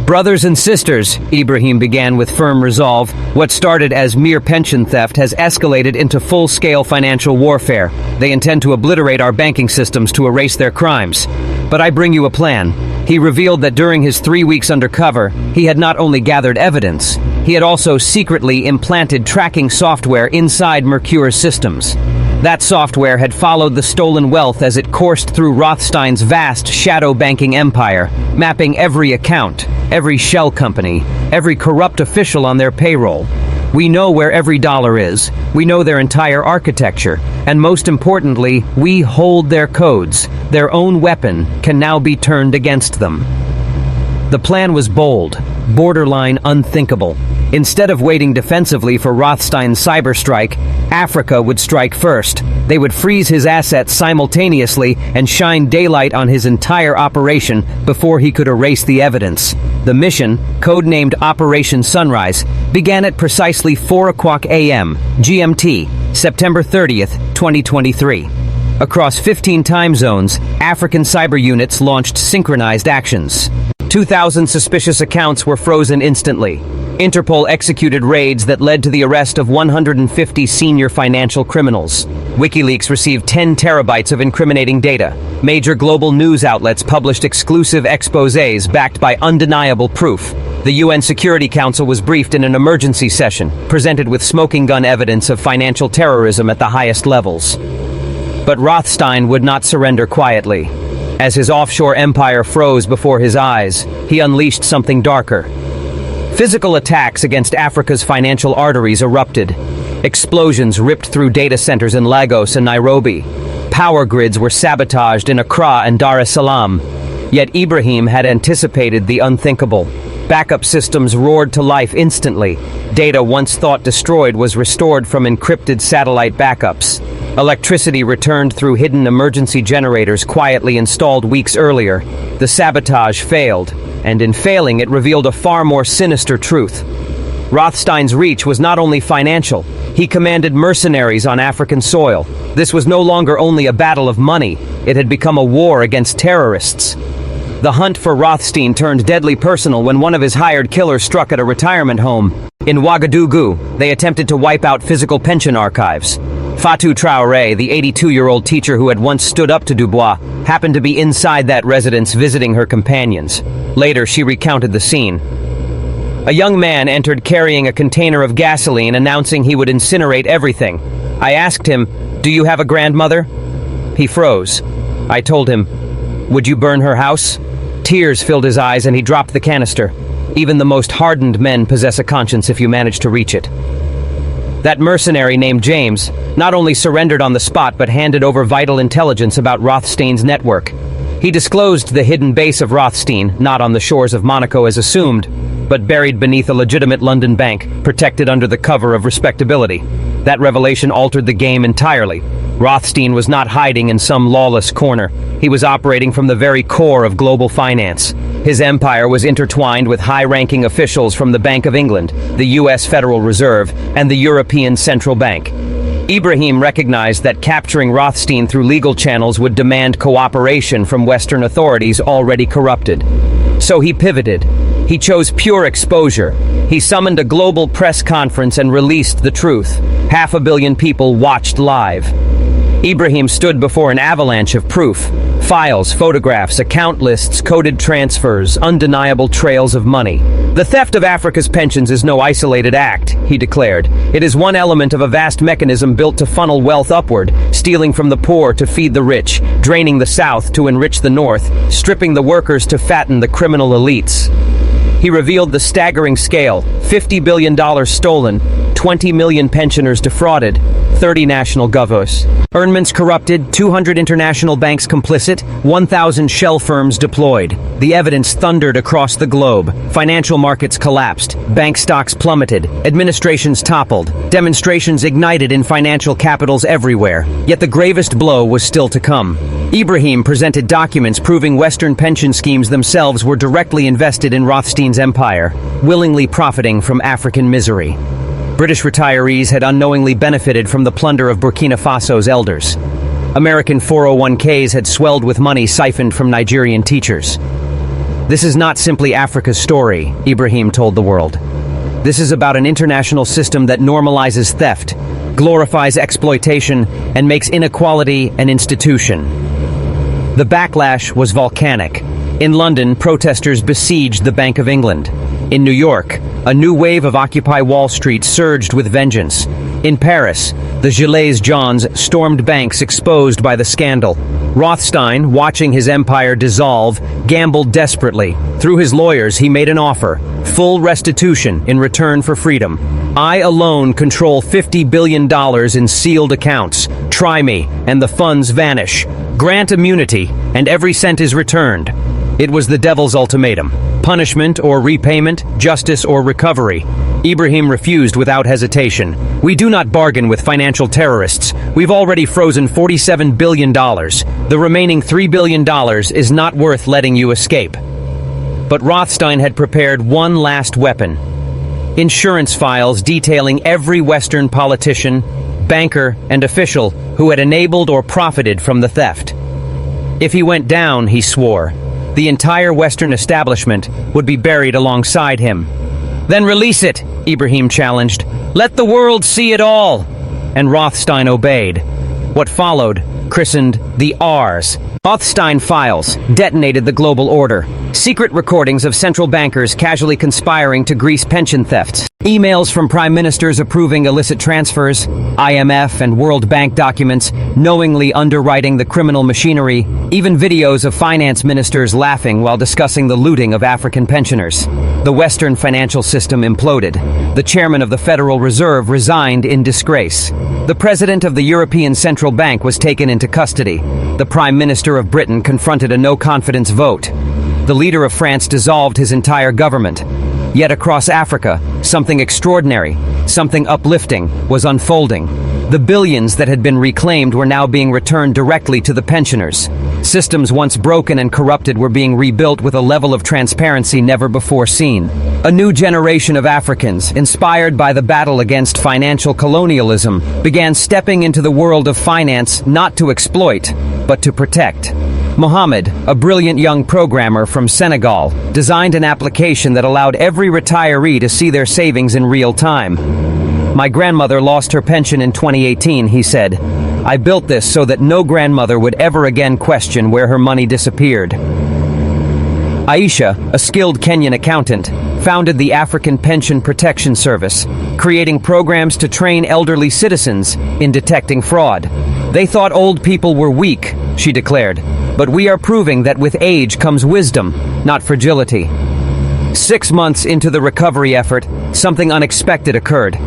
A: "Brothers and sisters," Ibrahim began with firm resolve, "what started as mere pension theft has escalated into full-scale financial warfare. They intend to obliterate our banking systems to erase their crimes. But I bring you a plan." He revealed that during his 3 weeks undercover, he had not only gathered evidence, he had also secretly implanted tracking software inside Mercure's systems. That software had followed the stolen wealth as it coursed through Rothstein's vast shadow banking empire, mapping every account, every shell company, every corrupt official on their payroll. We know where every dollar is, we know their entire architecture, and most importantly, we hold their codes. Their own weapon can now be turned against them. The plan was bold, borderline unthinkable. Instead of waiting defensively for Rothstein's cyber strike, Africa would strike first. They would freeze his assets simultaneously and shine daylight on his entire operation before he could erase the evidence. The mission, codenamed Operation Sunrise, began at precisely 4 a.m. GMT, September 30th, 2023. Across 15 time zones, African cyber units launched synchronized actions. 2,000 suspicious accounts were frozen instantly. Interpol executed raids that led to the arrest of 150 senior financial criminals. WikiLeaks received 10 terabytes of incriminating data. Major global news outlets published exclusive exposés backed by undeniable proof. The UN Security Council was briefed in an emergency session, presented with smoking gun evidence of financial terrorism at the highest levels. But Rothstein would not surrender quietly. As his offshore empire froze before his eyes, he unleashed something darker. Physical attacks against Africa's financial arteries erupted. Explosions ripped through data centers in Lagos and Nairobi. Power grids were sabotaged in Accra and Dar es Salaam. Yet Ibrahim had anticipated the unthinkable. Backup systems roared to life instantly. Data once thought destroyed was restored from encrypted satellite backups. Electricity returned through hidden emergency generators quietly installed weeks earlier. The sabotage failed, and in failing it revealed a far more sinister truth. Rothstein's reach was not only financial, he commanded mercenaries on African soil. This was no longer only a battle of money, it had become a war against terrorists. The hunt for Rothstein turned deadly personal when one of his hired killers struck at a retirement home. In Ouagadougou, they attempted to wipe out physical pension archives. Fatou Traore, the 82-year-old teacher who had once stood up to Dubois, happened to be inside that residence visiting her companions. Later, she recounted the scene. A young man entered carrying a container of gasoline, announcing he would incinerate everything. I asked him, "Do you have a grandmother?" He froze. I told him, "Would you burn her house?" Tears filled his eyes and he dropped the canister. Even the most hardened men possess a conscience if you manage to reach it. That mercenary named James not only surrendered on the spot but handed over vital intelligence about Rothstein's network. He disclosed the hidden base of Rothstein, not on the shores of Monaco as assumed, but buried beneath a legitimate London bank, protected under the cover of respectability. That revelation altered the game entirely. Rothstein was not hiding in some lawless corner. He was operating from the very core of global finance. His empire was intertwined with high-ranking officials from the Bank of England, the US Federal Reserve, and the European Central Bank. Ibrahim recognized that capturing Rothstein through legal channels would demand cooperation from Western authorities already corrupted. So he pivoted. He chose pure exposure. He summoned a global press conference and released the truth. 500 million people watched live. Ibrahim stood before an avalanche of proof. Files, photographs, account lists, coded transfers, undeniable trails of money. The theft of Africa's pensions is no isolated act, he declared. It is one element of a vast mechanism built to funnel wealth upward, stealing from the poor to feed the rich, draining the South to enrich the North, stripping the workers to fatten the criminal elites. He revealed the staggering scale: $50 billion stolen, 20 million pensioners defrauded, 30 national governors. Earnments corrupted, 200 international banks complicit, 1,000 shell firms deployed. The evidence thundered across the globe. Financial markets collapsed, bank stocks plummeted, administrations toppled, demonstrations ignited in financial capitals everywhere. Yet the gravest blow was still to come. Ibrahim presented documents proving Western pension schemes themselves were directly invested in Rothstein's empire, willingly profiting from African misery. British retirees had unknowingly benefited from the plunder of Burkina Faso's elders. American 401ks had swelled with money siphoned from Nigerian teachers. This is not simply Africa's story, Ibrahim told the world. This is about an international system that normalizes theft, glorifies exploitation, and makes inequality an institution. The backlash was volcanic. In London, protesters besieged the Bank of England. In New York, a new wave of Occupy Wall Street surged with vengeance. In Paris, the Gilets jaunes stormed banks exposed by the scandal. Rothstein, watching his empire dissolve, gambled desperately. Through his lawyers, he made an offer: full restitution in return for freedom. I alone control $50 billion in sealed accounts. Try me, and the funds vanish. Grant immunity, and every cent is returned. It was the devil's ultimatum: punishment or repayment, justice or recovery. Ibrahim refused without hesitation. We do not bargain with financial terrorists. We've already frozen $47 billion. The remaining $3 billion is not worth letting you escape. But Rothstein had prepared one last weapon: insurance files detailing every Western politician, banker, and official who had enabled or profited from the theft. If he went down, he swore, the entire Western establishment would be buried alongside him. Then release it, Ibrahim challenged. Let the world see it all. And Rothstein obeyed. What followed, christened the R's. Rothstein files detonated the global order. Secret recordings of central bankers casually conspiring to grease pension thefts. Emails from prime ministers approving illicit transfers. IMF and World Bank documents knowingly underwriting the criminal machinery. Even videos of finance ministers laughing while discussing the looting of African pensioners. The Western financial system imploded. The chairman of the Federal Reserve resigned in disgrace. The president of the European Central Bank was taken into custody. The Prime Minister of Britain confronted a no-confidence vote. The leader of France dissolved his entire government. Yet across Africa, something extraordinary, something uplifting, was unfolding. The billions that had been reclaimed were now being returned directly to the pensioners. Systems once broken and corrupted were being rebuilt with a level of transparency never before seen. A new generation of Africans, inspired by the battle against financial colonialism, began stepping into the world of finance not to exploit, but to protect. Mohammed, a brilliant young programmer from Senegal, designed an application that allowed every retiree to see their savings in real time. "My grandmother lost her pension in 2018, he said. "I built this so that no grandmother would ever again question where her money disappeared." Aisha, a skilled Kenyan accountant, founded the African Pension Protection Service, creating programs to train elderly citizens in detecting fraud. "They thought old people were weak," she declared, "but we are proving that with age comes wisdom, not fragility." 6 months into the recovery effort, something unexpected occurred.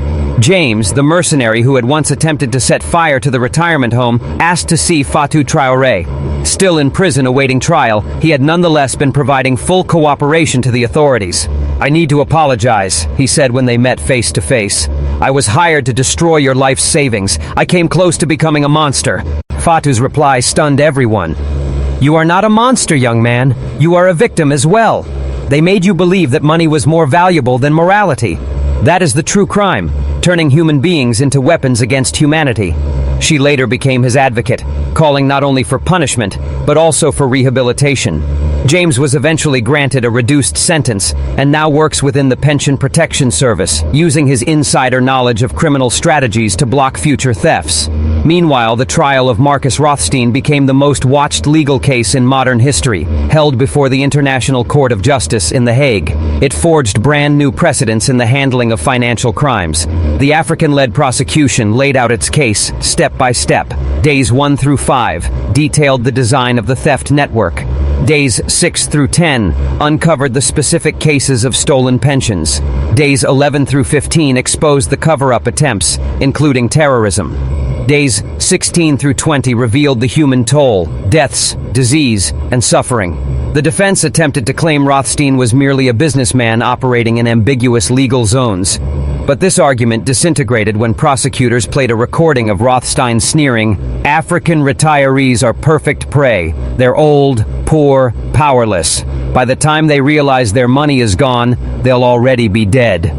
A: James, the mercenary who had once attempted to set fire to the retirement home, asked to see Fatou Traoré. Still in prison awaiting trial, he had nonetheless been providing full cooperation to the authorities. "I need to apologize," he said when they met face to face. "I was hired to destroy your life's savings. I came close to becoming a monster." Fatou's reply stunned everyone. "You are not a monster, young man. You are a victim as well. They made you believe that money was more valuable than morality. That is the true crime, turning human beings into weapons against humanity." She later became his advocate, calling not only for punishment, but also for rehabilitation. James was eventually granted a reduced sentence and now works within the Pension Protection Service, using his insider knowledge of criminal strategies to block future thefts. Meanwhile, the trial of Marcus Rothstein became the most watched legal case in modern history, held before the International Court of Justice in The Hague. It forged brand new precedents in the handling of financial crimes. The African-led prosecution laid out its case step by step. Days 1 through 5 detailed the design of the theft network. Days 6 through 10 uncovered the specific cases of stolen pensions. Days 11 through 15 exposed the cover-up attempts, including terrorism. Days 16 through 20 revealed the human toll, deaths, disease, and suffering. The defense attempted to claim Rothstein was merely a businessman operating in ambiguous legal zones. But this argument disintegrated when prosecutors played a recording of Rothstein sneering, "African retirees are perfect prey. They're old, poor, powerless. By the time they realize their money is gone, they'll already be dead."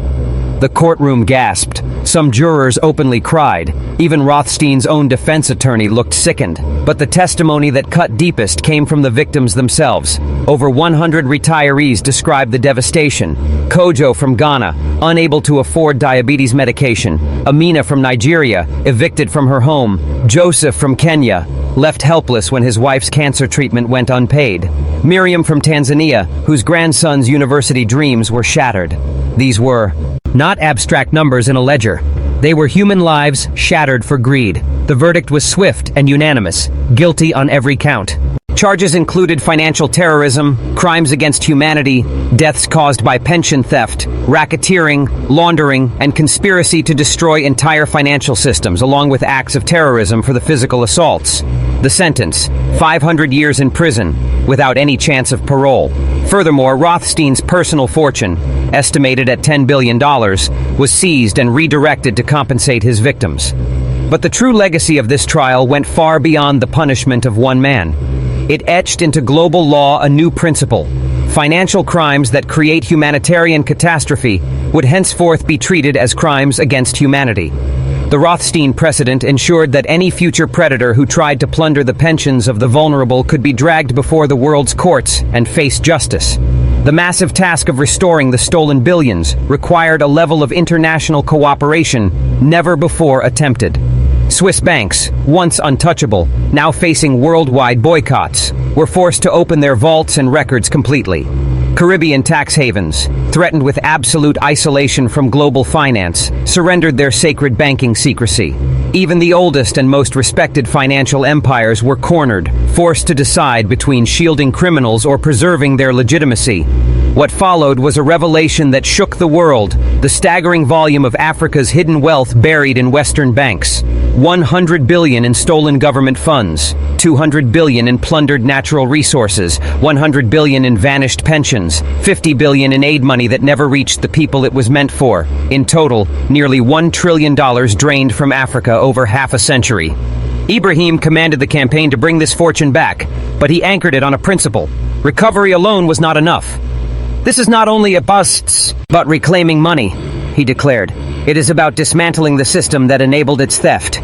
A: The courtroom gasped. Some jurors openly cried. Even Rothstein's own defense attorney looked sickened. But the testimony that cut deepest came from the victims themselves. Over 100 retirees described the devastation. Kojo from Ghana, unable to afford diabetes medication. Amina from Nigeria, evicted from her home. Joseph from Kenya, left helpless when his wife's cancer treatment went unpaid. Miriam from Tanzania, whose grandson's university dreams were shattered. These were not abstract numbers in a ledger. They were human lives shattered for greed. The verdict was swift and unanimous, guilty on every count. Charges included financial terrorism, crimes against humanity, deaths caused by pension theft, racketeering, laundering, and conspiracy to destroy entire financial systems, along with acts of terrorism for the physical assaults. The sentence, 500 years in prison, without any chance of parole. Furthermore, Rothstein's personal fortune, estimated at $10 billion, was seized and redirected to compensate his victims. But the true legacy of this trial went far beyond the punishment of one man. It etched into global law a new principle. Financial crimes that create humanitarian catastrophe would henceforth be treated as crimes against humanity. The Rothstein precedent ensured that any future predator who tried to plunder the pensions of the vulnerable could be dragged before the world's courts and face justice. The massive task of restoring the stolen billions required a level of international cooperation never before attempted. Swiss banks, once untouchable, now facing worldwide boycotts, were forced to open their vaults and records completely. Caribbean tax havens, threatened with absolute isolation from global finance, surrendered their sacred banking secrecy. Even the oldest and most respected financial empires were cornered, forced to decide between shielding criminals or preserving their legitimacy. What followed was a revelation that shook the world, the staggering volume of Africa's hidden wealth buried in Western banks. 100 billion in stolen government funds, 200 billion in plundered natural resources, 100 billion in vanished pensions, 50 billion in aid money that never reached the people it was meant for. In total, nearly $1 trillion drained from Africa over half a century. Ibrahim commanded the campaign to bring this fortune back, but he anchored it on a principle. Recovery alone was not enough. This is not only a busts, but reclaiming money, he declared. It is about dismantling the system that enabled its theft.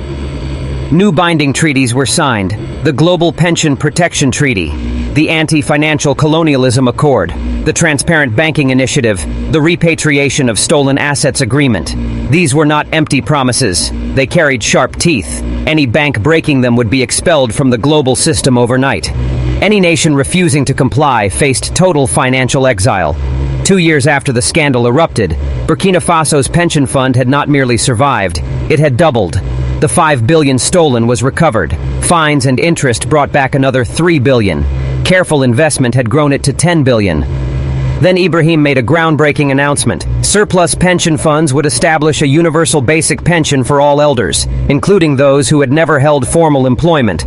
A: New binding treaties were signed: the Global Pension Protection Treaty, the Anti-Financial Colonialism Accord, the Transparent Banking Initiative, the Repatriation of Stolen Assets Agreement. These were not empty promises. They carried sharp teeth. Any bank breaking them would be expelled from the global system overnight. Any nation refusing to comply faced total financial exile. 2 years after the scandal erupted, Burkina Faso's pension fund had not merely survived, it had doubled. The 5 billion stolen was recovered. Fines and interest brought back another 3 billion. Careful investment had grown it to 10 billion. Then Ibrahim made a groundbreaking announcement. Surplus pension funds would establish a universal basic pension for all elders, including those who had never held formal employment.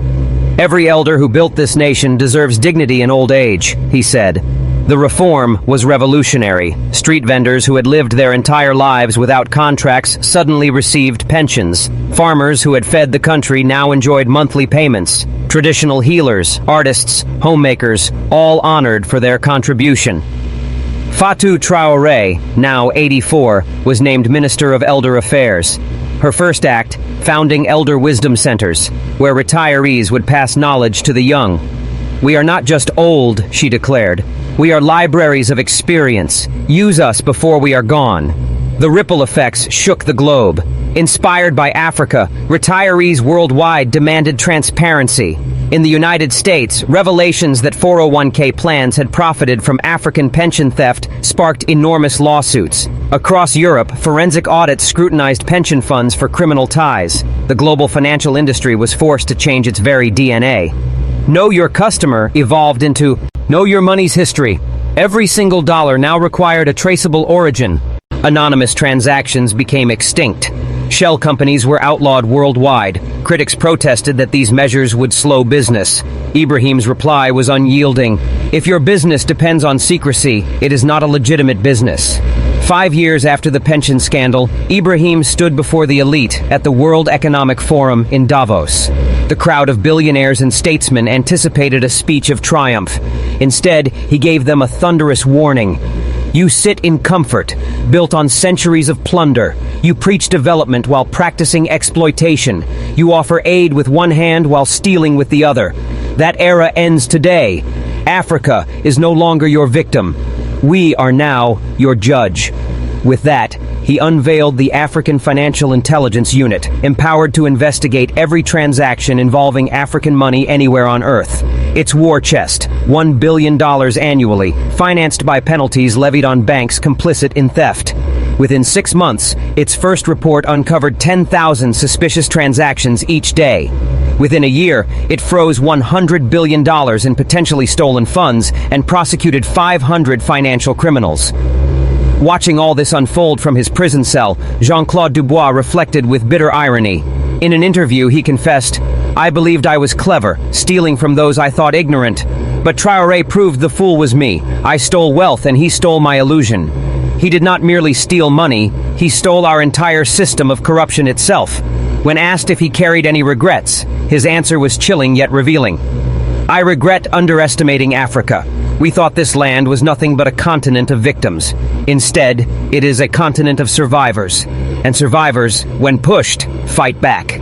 A: Every elder who built this nation deserves dignity in old age, he said. The reform was revolutionary. Street vendors who had lived their entire lives without contracts suddenly received pensions. Farmers who had fed the country now enjoyed monthly payments. Traditional healers, artists, homemakers, all honored for their contribution. Fatou Traore, now 84, was named Minister of Elder Affairs. Her first act, founding elder wisdom centers, where retirees would pass knowledge to the young. "We are not just old," she declared. "We are libraries of experience. Use us before we are gone." The ripple effects shook the globe. Inspired by Africa, retirees worldwide demanded transparency. In the United States, revelations that 401k plans had profited from African pension theft sparked enormous lawsuits. Across Europe, forensic audits scrutinized pension funds for criminal ties. The global financial industry was forced to change its very DNA. Know Your Customer evolved into Know Your Money's history. Every single dollar now required a traceable origin. Anonymous transactions became extinct. Shell companies were outlawed worldwide. Critics protested that these measures would slow business. Ibrahim's reply was unyielding. If your business depends on secrecy, it is not a legitimate business. 5 years after the pension scandal, Ibrahim stood before the elite at the World Economic Forum in Davos. The crowd of billionaires and statesmen anticipated a speech of triumph. Instead, he gave them a thunderous warning. You sit in comfort, built on centuries of plunder. You preach development while practicing exploitation. You offer aid with one hand while stealing with the other. That era ends today. Africa is no longer your victim. We are now your judge. With that, he unveiled the African Financial Intelligence Unit, empowered to investigate every transaction involving African money anywhere on Earth. Its war chest, $1 billion annually, financed by penalties levied on banks complicit in theft. Within 6 months, its first report uncovered 10,000 suspicious transactions each day. Within a year, it froze $100 billion in potentially stolen funds and prosecuted 500 financial criminals. Watching all this unfold from his prison cell, Jean-Claude Dubois reflected with bitter irony. In an interview, he confessed, "I believed I was clever, stealing from those I thought ignorant. But Traoré proved the fool was me. I stole wealth and he stole my illusion." He did not merely steal money, he stole our entire system of corruption itself. When asked if he carried any regrets, his answer was chilling yet revealing. "I regret underestimating Africa. We thought this land was nothing but a continent of victims. Instead, it is a continent of survivors. And survivors, when pushed, fight back."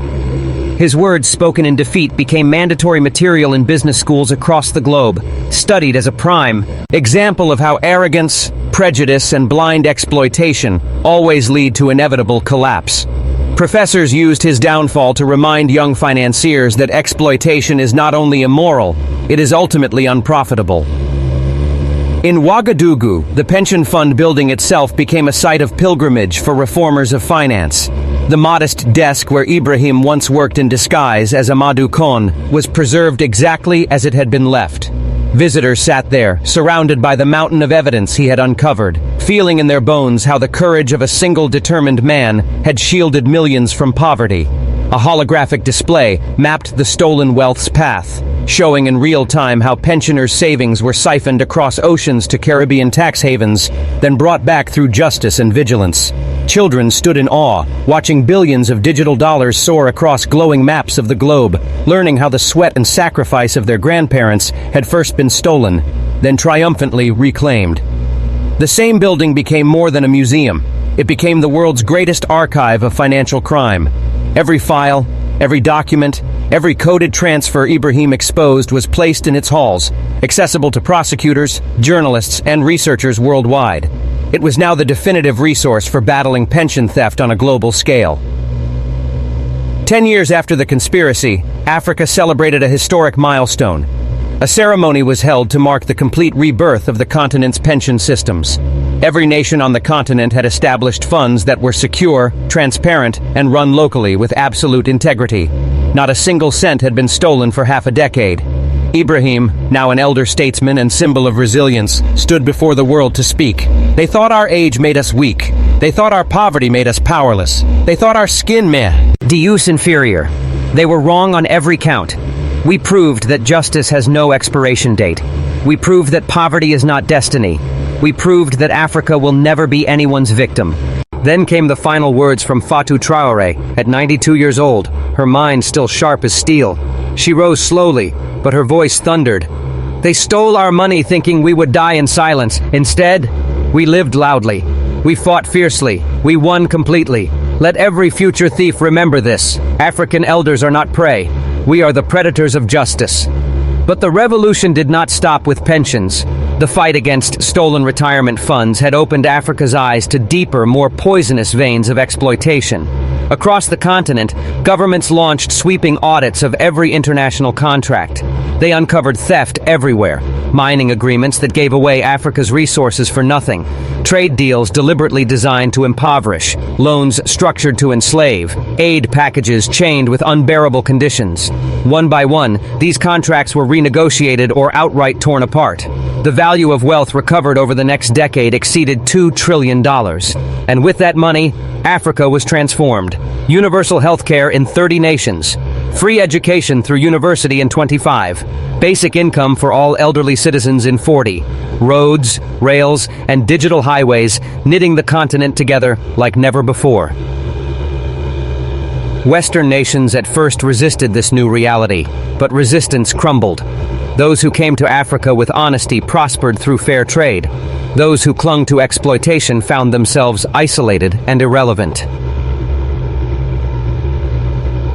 A: His words spoken in defeat became mandatory material in business schools across the globe, studied as a prime example of how arrogance, prejudice, and blind exploitation always lead to inevitable collapse. Professors used his downfall to remind young financiers that exploitation is not only immoral, it is ultimately unprofitable. In Ouagadougou, the pension fund building itself became a site of pilgrimage for reformers of finance. The modest desk where Ibrahim once worked in disguise as Amadou Kon was preserved exactly as it had been left. Visitors sat there, surrounded by the mountain of evidence he had uncovered, feeling in their bones how the courage of a single determined man had shielded millions from poverty. A holographic display mapped the stolen wealth's path, showing in real time how pensioners' savings were siphoned across oceans to Caribbean tax havens, then brought back through justice and vigilance. Children stood in awe, watching billions of digital dollars soar across glowing maps of the globe, learning how the sweat and sacrifice of their grandparents had first been stolen, then triumphantly reclaimed. The same building became more than a museum. It became the world's greatest archive of financial crime. Every file, every document, every coded transfer Ibrahim exposed was placed in its halls, accessible to prosecutors, journalists, and researchers worldwide. It was now the definitive resource for battling pension theft on a global scale. 10 years after the conspiracy, Africa celebrated a historic milestone. A ceremony was held to mark the complete rebirth of the continent's pension systems. Every nation on the continent had established funds that were secure, transparent, and run locally with absolute integrity. Not a single cent had been stolen for half a decade. Ibrahim, now an elder statesman and symbol of resilience, stood before the world to speak. They thought our age made us weak. They thought our poverty made us powerless. They thought our skin meh.
B: Deus inferior. They were wrong on every count. We proved that justice has no expiration date. We proved that poverty is not destiny. We proved that Africa will never be anyone's victim. Then came the final words from Fatou Traore, at 92 years old, her mind still sharp as steel. She rose slowly, but her voice thundered. They stole our money thinking we would die in silence. Instead, we lived loudly. We fought fiercely. We won completely. Let every future thief remember this. African elders are not prey. We are the predators of justice. But the revolution did not stop with pensions. The fight against stolen retirement funds had opened Africa's eyes to deeper, more poisonous veins of exploitation. Across the continent, governments launched sweeping audits of every international contract. They uncovered theft everywhere. Mining agreements that gave away Africa's resources for nothing. Trade deals deliberately designed to impoverish. Loans structured to enslave. Aid packages chained with unbearable conditions. One by one, these contracts were renegotiated or outright torn apart. The value of wealth recovered over the next decade exceeded $2 trillion. And with that money, Africa was transformed. Universal health care in 30 nations. Free education through university in 25. Basic income for all elderly citizens in 40. Roads, rails, and digital highways knitting the continent together like never before. Western nations at first resisted this new reality, but resistance crumbled. Those who came to Africa with honesty prospered through fair trade. Those who clung to exploitation found themselves isolated and irrelevant.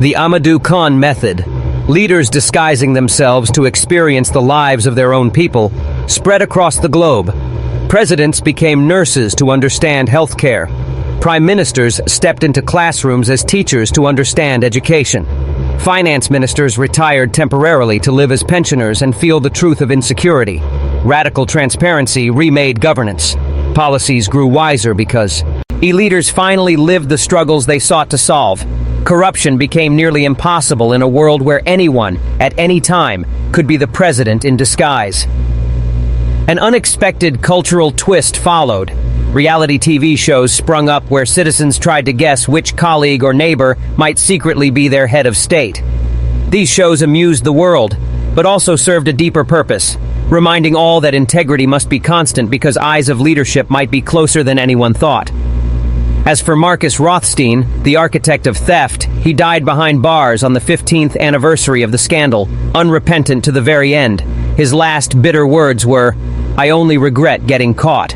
B: The Amadou Khan method, leaders disguising themselves to experience the lives of their own people, spread across the globe. Presidents became nurses to understand healthcare. Prime ministers stepped into classrooms as teachers to understand education. Finance ministers retired temporarily to live as pensioners and feel the truth of insecurity. Radical transparency remade governance. Policies grew wiser because leaders finally lived the struggles they sought to solve. Corruption became nearly impossible in a world where anyone, at any time, could be the president in disguise. An unexpected cultural twist followed. Reality TV shows sprung up where citizens tried to guess which colleague or neighbor might secretly be their head of state. These shows amused the world, but also served a deeper purpose, reminding all that integrity must be constant because eyes of leadership might be closer than anyone thought. As for Marcus Rothstein, the architect of theft, he died behind bars on the 15th anniversary of the scandal, unrepentant to the very end. His last bitter words were, "I only regret getting caught."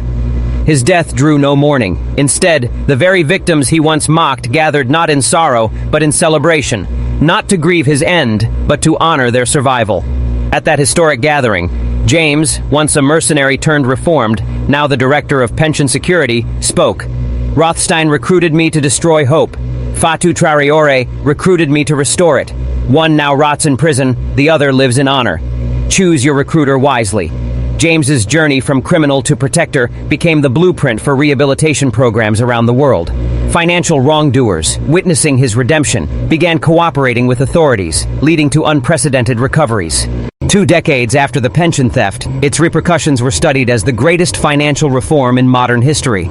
B: His death drew no mourning. Instead, the very victims he once mocked gathered not in sorrow, but in celebration, not to grieve his end, but to honor their survival. At that historic gathering, James, once a mercenary turned reformed, now the director of pension security, spoke. Rothstein recruited me to destroy hope. Fatou Traore recruited me to restore it. One now rots in prison, the other lives in honor. Choose your recruiter wisely. James's journey from criminal to protector became the blueprint for rehabilitation programs around the world. Financial wrongdoers, witnessing his redemption, began cooperating with authorities, leading to unprecedented recoveries.
A: 2 decades after the pension theft, its repercussions were studied as the greatest financial reform in modern history.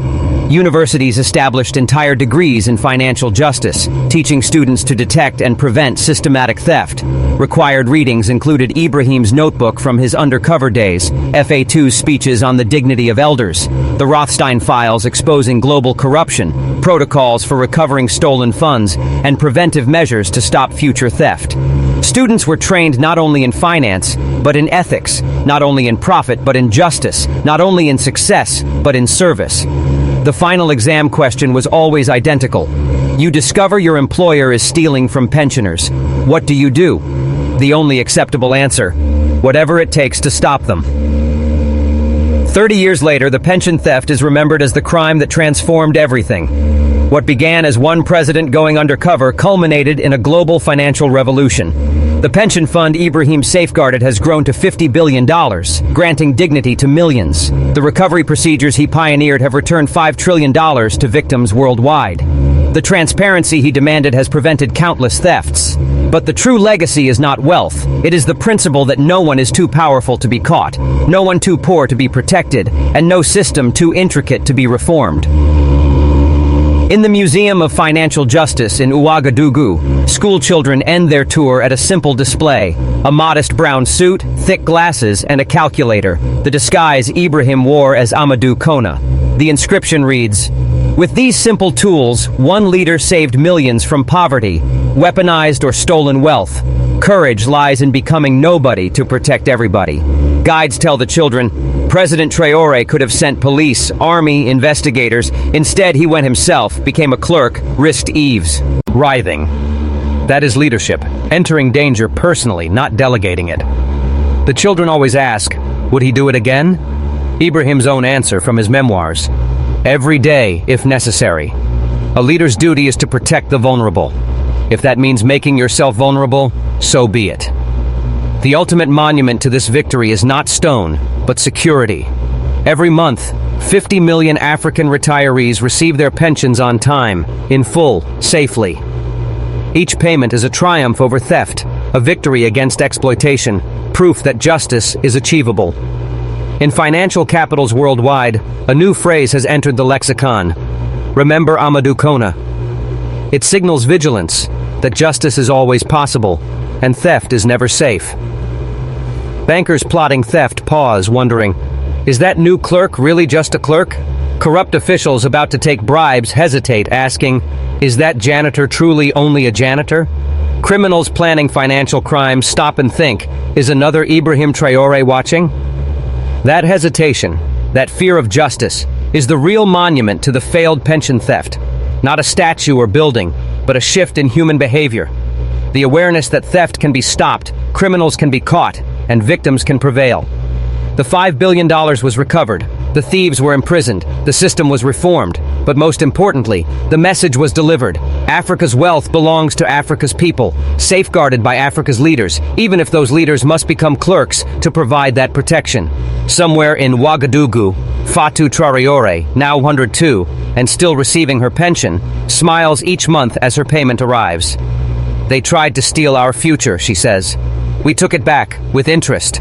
A: Universities established entire degrees in financial justice, teaching students to detect and prevent systematic theft. Required readings included Ibrahim's notebook from his undercover days, FA2's speeches on the dignity of elders, the Rothstein files exposing global corruption, protocols for recovering stolen funds, and preventive measures to stop future theft. Students were trained not only in finance, but in ethics, not only in profit, but in justice, not only in success, but in service. The final exam question was always identical. You discover your employer is stealing from pensioners. What do you do? The only acceptable answer: whatever it takes to stop them. 30 years later, the pension theft is remembered as the crime that transformed everything. What began as one president going undercover culminated in a global financial revolution. The pension fund Ibrahim safeguarded has grown to $50 billion, granting dignity to millions. The recovery procedures he pioneered have returned $5 trillion to victims worldwide. The transparency he demanded has prevented countless thefts. But the true legacy is not wealth. It is the principle that no one is too powerful to be caught, no one too poor to be protected, and no system too intricate to be reformed. In the Museum of Financial Justice in Ouagadougou, school children end their tour at a simple display: a modest brown suit, thick glasses, and a calculator, the disguise Ibrahim wore as Amadou Kona. The inscription reads, "With these simple tools, one leader saved millions from poverty, weaponized or stolen wealth. Courage lies in becoming nobody to protect everybody." Guides tell the children, President Traore could have sent police, army, investigators. Instead, he went himself, became a clerk, risked eaves. Writhing. That is leadership, entering danger personally, not delegating it. The children always ask, would he do it again? Ibrahim's own answer from his memoirs: every day, if necessary. A leader's duty is to protect the vulnerable. If that means making yourself vulnerable, so be it. The ultimate monument to this victory is not stone, but security. Every month, 50 million African retirees receive their pensions on time, in full, safely. Each payment is a triumph over theft, a victory against exploitation, proof that justice is achievable. In financial capitals worldwide, a new phrase has entered the lexicon: remember Amadou Kona. It signals vigilance, that justice is always possible, and theft is never safe. Bankers plotting theft pause, wondering, is that new clerk really just a clerk? Corrupt officials about to take bribes hesitate, asking, is that janitor truly only a janitor? Criminals planning financial crimes stop and think, is another Ibrahim Traoré watching? That hesitation, that fear of justice, is the real monument to the failed pension theft. Not a statue or building, but a shift in human behavior. The awareness that theft can be stopped, criminals can be caught, and victims can prevail. The $5 billion was recovered, the thieves were imprisoned, the system was reformed, but most importantly, the message was delivered. Africa's wealth belongs to Africa's people, safeguarded by Africa's leaders, even if those leaders must become clerks to provide that protection. Somewhere in Ouagadougou, Fatou Traoré, now 102, and still receiving her pension, smiles each month as her payment arrives. They tried to steal our future, she says. We took it back, with interest.